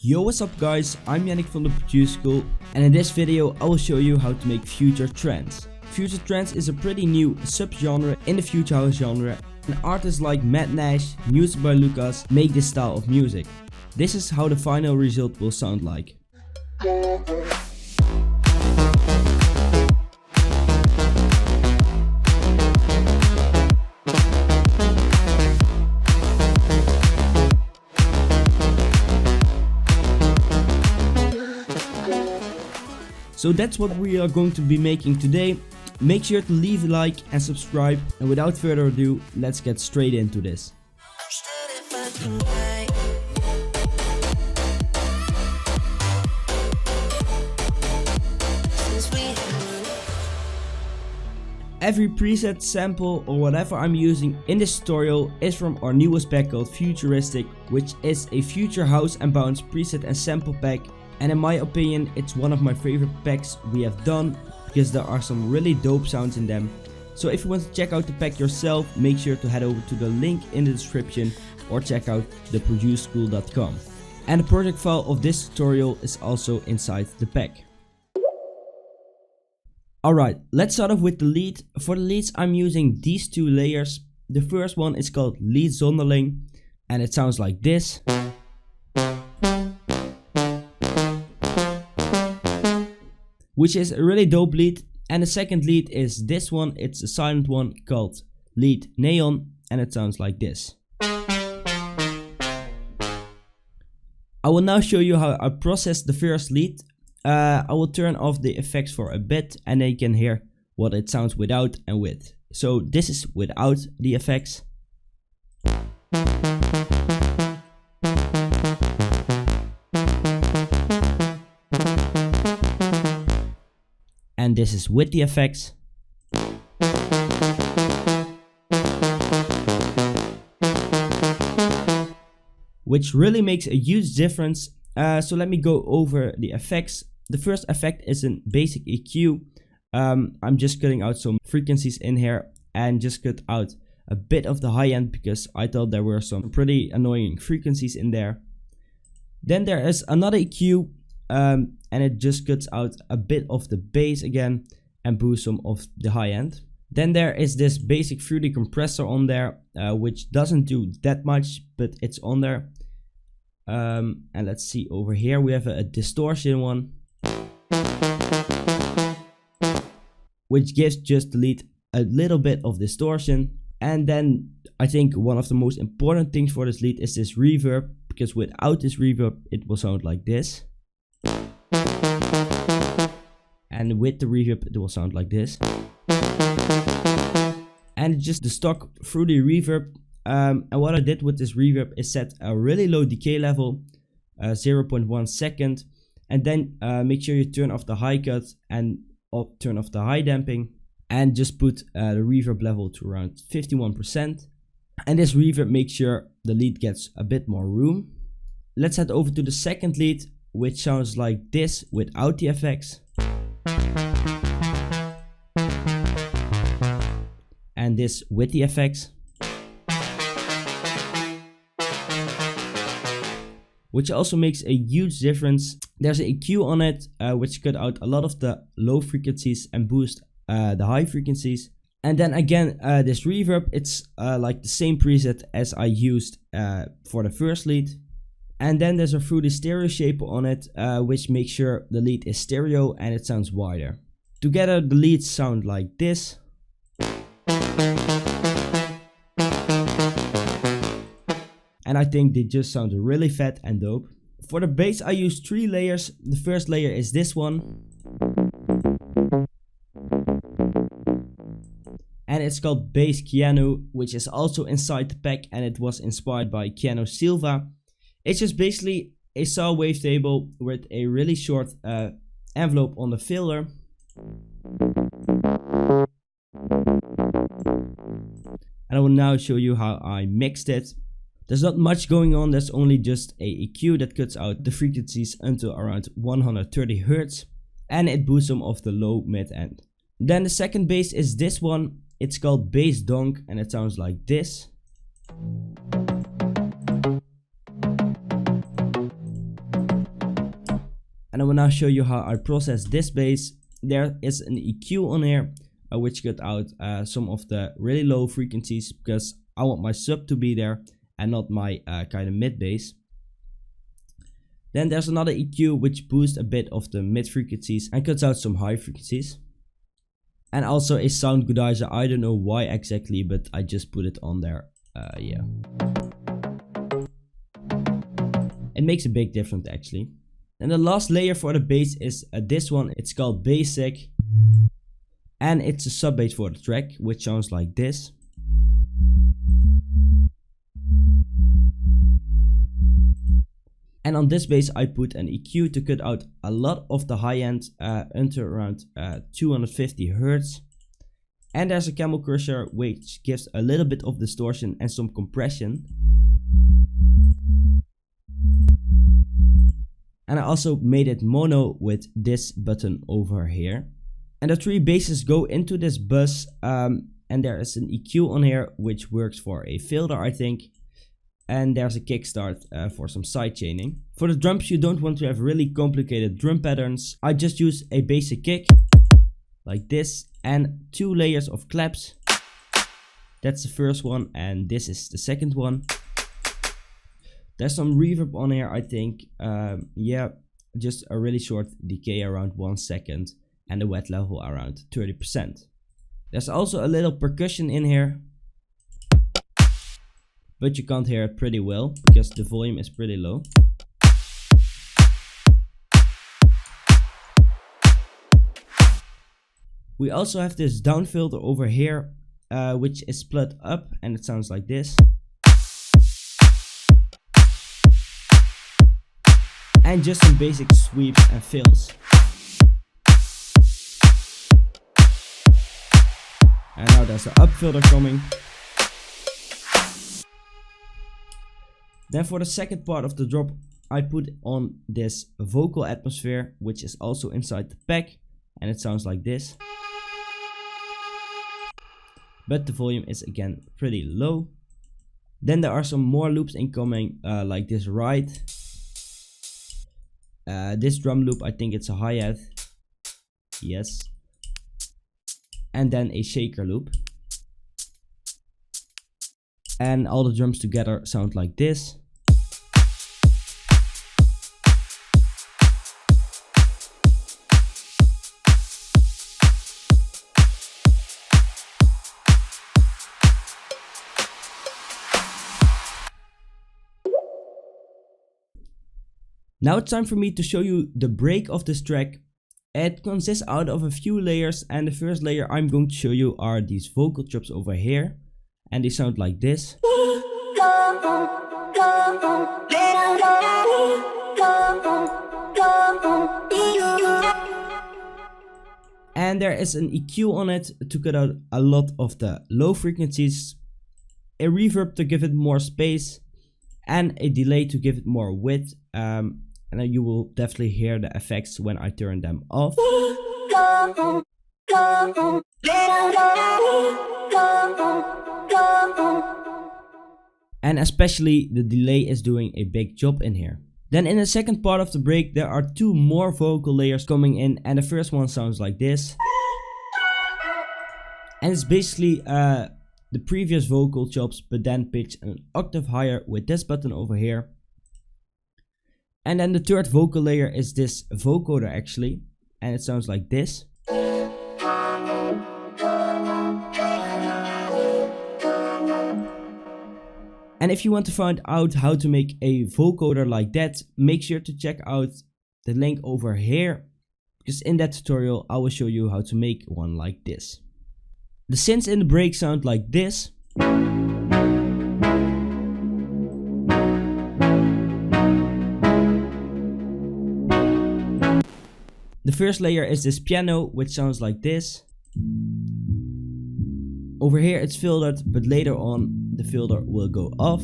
Yo, what's up guys, I'm Yannick from the Produce School, and in this video I will show you how to make future trance. Future trance is a pretty new subgenre in the future house genre, and artists like Matt Nash, Music by Lucas make this style of music. This is how the final result will sound like. So that's what we are going to be making today. Make sure to leave a like and subscribe, and without further ado, let's get straight into this. Every preset, sample or whatever I'm using in this tutorial is from our newest pack called Futuristic, which is a future house and bounce preset and sample pack. And in my opinion, it's one of my favorite packs we have done, because there are some really dope sounds in them. So if you want to check out the pack yourself, make sure to head over to the link in the description or check out tpschool.com. And the project file of this tutorial is also inside the pack. Alright, let's start off with the lead. For the leads I'm using these two layers. The first one is called Lead Zonderling, and it sounds like this. Which is a really dope lead. And the second lead is this one, it's a silent one called Lead Neon, and it sounds like this. I will now show you how I process the first lead. I will turn off the effects for a bit, and then you can hear what it sounds without and with. So this is without the effects. And this is with the effects. Which really makes a huge difference. So let me go over the effects. The first effect is a basic EQ. I'm just cutting out some frequencies in here and just cut out a bit of the high end, because I thought there were some pretty annoying frequencies in there. Then there is another EQ. And it just cuts out a bit of the bass again and boosts some of the high end. Then there is this basic fruity compressor on there, which doesn't do that much, but it's on there. And let's see, over here we have a distortion one, which gives just the lead a little bit of distortion. And then I think one of the most important things for this lead is this reverb, because without this reverb it will sound like this. And with the reverb it will sound like this. And just the stock fruity reverb. And what I did with this reverb is set a really low decay level, 0.1 second. And then make sure you turn off the high cut and turn off the high damping. And just put the reverb level to around 51%. And this reverb makes sure the lead gets a bit more room. Let's head over to the second lead, which sounds like this without the effects. And this with the effects. Which also makes a huge difference. There's an EQ on it, which cut out a lot of the low frequencies and boost the high frequencies. And then again, this reverb, it's like the same preset as I used for the first lead. And then there's a fruity stereo shaper on it, which makes sure the lead is stereo and it sounds wider. Together the leads sound like this. And I think they just sound really fat and dope. For the bass I use 3 layers. The first layer is this one. And it's called Bass Keanu, which is also inside the pack, and it was inspired by Keanu Silva. It's just basically a saw wavetable with a really short envelope on the filler. And I will now show you how I mixed it. There's not much going on, there's only just a EQ that cuts out the frequencies until around 130 Hz. And it boosts some of the low mid end. Then the second bass is this one. It's called Bass Donk, and it sounds like this. And I will now show you how I process this bass. There is an EQ on here, which cut out some of the really low frequencies, because I want my sub to be there and not my kind of mid bass. Then there's another EQ which boosts a bit of the mid frequencies and cuts out some high frequencies. And also a sound goodizer. I don't know why exactly, but I just put it on there. Yeah. It makes a big difference actually. And the last layer for the bass is this one. It's called Basic. And it's a sub bass for the track, which sounds like this. And on this bass I put an EQ to cut out a lot of the high end until around 250 Hz. And there's a camel crusher which gives a little bit of distortion and some compression. And I also made it mono with this button over here. And the 3 basses go into this bus, and there is an EQ on here which works for a filter, I think. And there's a kickstart for some side chaining. For the drums, you don't want to have really complicated drum patterns. I just use a basic kick like this and 2 layers of claps. That's the first one and this is the second one. There's some reverb on here, I think. Yeah, just a really short decay around 1 second and the wet level around 30%. There's also a little percussion in here, but you can't hear it pretty well because the volume is pretty low. We also have this down filter over here, which is split up and it sounds like this. And just some basic sweeps and fills. And now there's an up filter coming. Then for the second part of the drop, I put on this vocal atmosphere, which is also inside the pack, and it sounds like this. But the volume is again pretty low. Then there are some more loops incoming, like this ride. This drum loop, I think it's a hi-hat. Yes. And then a shaker loop. And all the drums together sound like this. Now it's time for me to show you the break of this track. It consists out of a few layers, and the first layer I'm going to show you are these vocal chops over here, and they sound like this. And there is an EQ on it to cut out a lot of the low frequencies, a reverb to give it more space, and a delay to give it more width. And you will definitely hear the effects when I turn them off. And especially the delay is doing a big job in here. Then in the second part of the break there are 2 more vocal layers coming in, and the first one sounds like this. And it's basically the previous vocal chops, but then pitched an octave higher with this button over here. And then the third vocal layer is this vocoder actually, and it sounds like this. And if you want to find out how to make a vocoder like that, make sure to check out the link over here, because in that tutorial I will show you how to make one like this. The synths in the break sound like this. The first layer is this piano, which sounds like this. Over here it's filtered, but later on the filter will go off.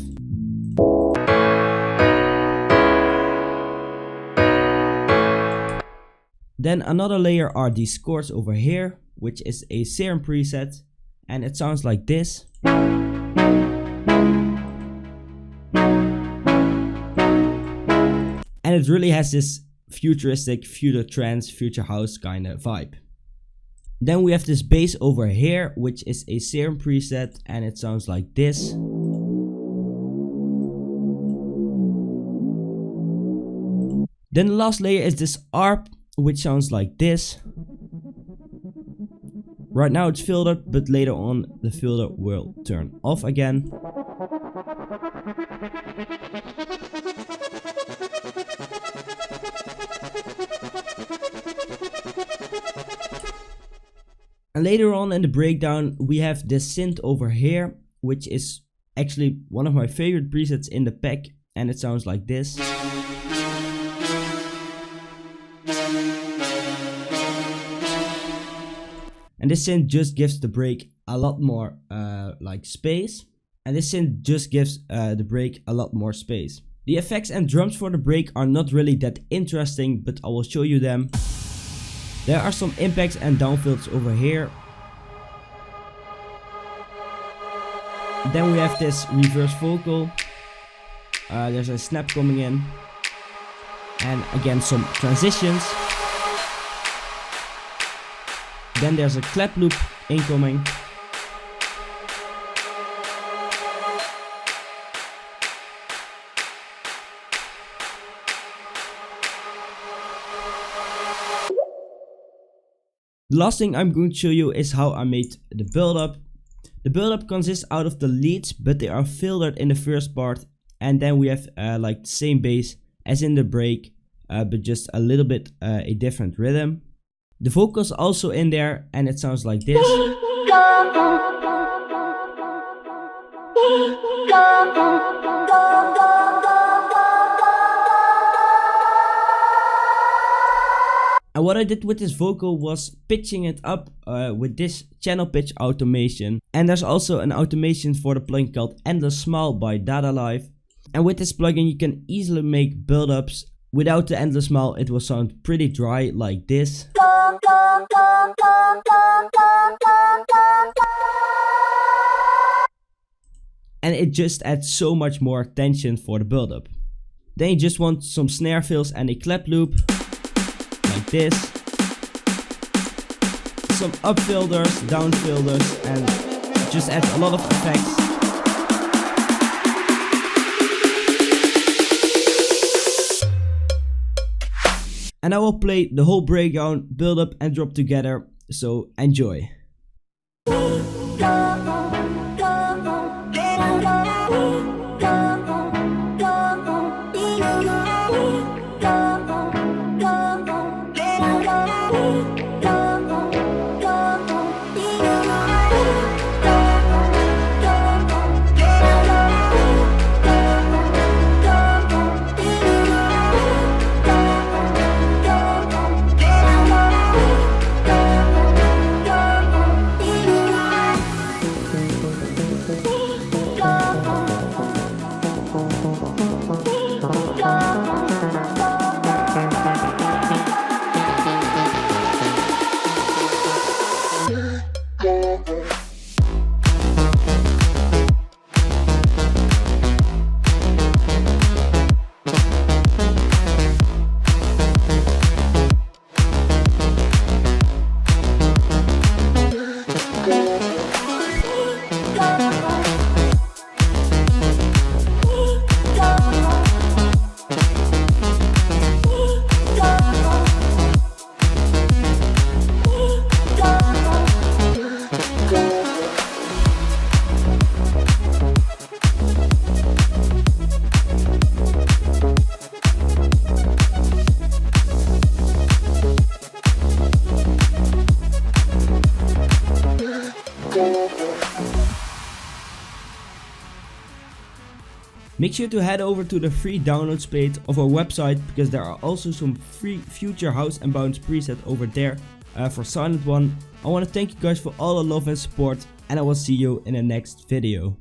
Then another layer are these chords over here, which is a serum preset, and it sounds like this. And it really has this futuristic, future trance, future house kind of vibe. Then we have this bass over here, which is a serum preset, and it sounds like this. Then the last layer is this ARP, which sounds like this. Right now it's filtered, but later on the filter will turn off again. And later on in the breakdown we have this synth over here, which is actually one of my favorite presets in the pack, and it sounds like this. And this synth just gives the break a lot more like space. And this synth just gives the break a lot more space. The effects and drums for the break are not really that interesting, but I will show you them. There are some impacts and downfills over here. Then we have this reverse vocal. There's a snap coming in. And again some transitions. Then there's a clap loop incoming. The last thing I'm going to show you is how I made the build-up. The build-up consists out of the leads, but they are filtered in the first part. And then we have like the same bass as in the break, but just a little bit a different rhythm. The vocals also in there, and it sounds like this. And what I did with this vocal was pitching it up with this channel pitch automation. And there's also an automation for the plugin called Endless Smile by Dada Live. And with this plugin you can easily make build-ups. Without the Endless Smile it will sound pretty dry like this. And it just adds so much more tension for the build-up. Then you just want some snare fills and a clap loop. Like this. Some up filters, down filters, and just adds a lot of effects. And I will play the whole breakdown, build up and drop together, so enjoy. Make sure to head over to the free downloads page of our website, because there are also some free future house and bounce preset over there for Silent One. I want to thank you guys for all the love and support, and I will see you in the next video.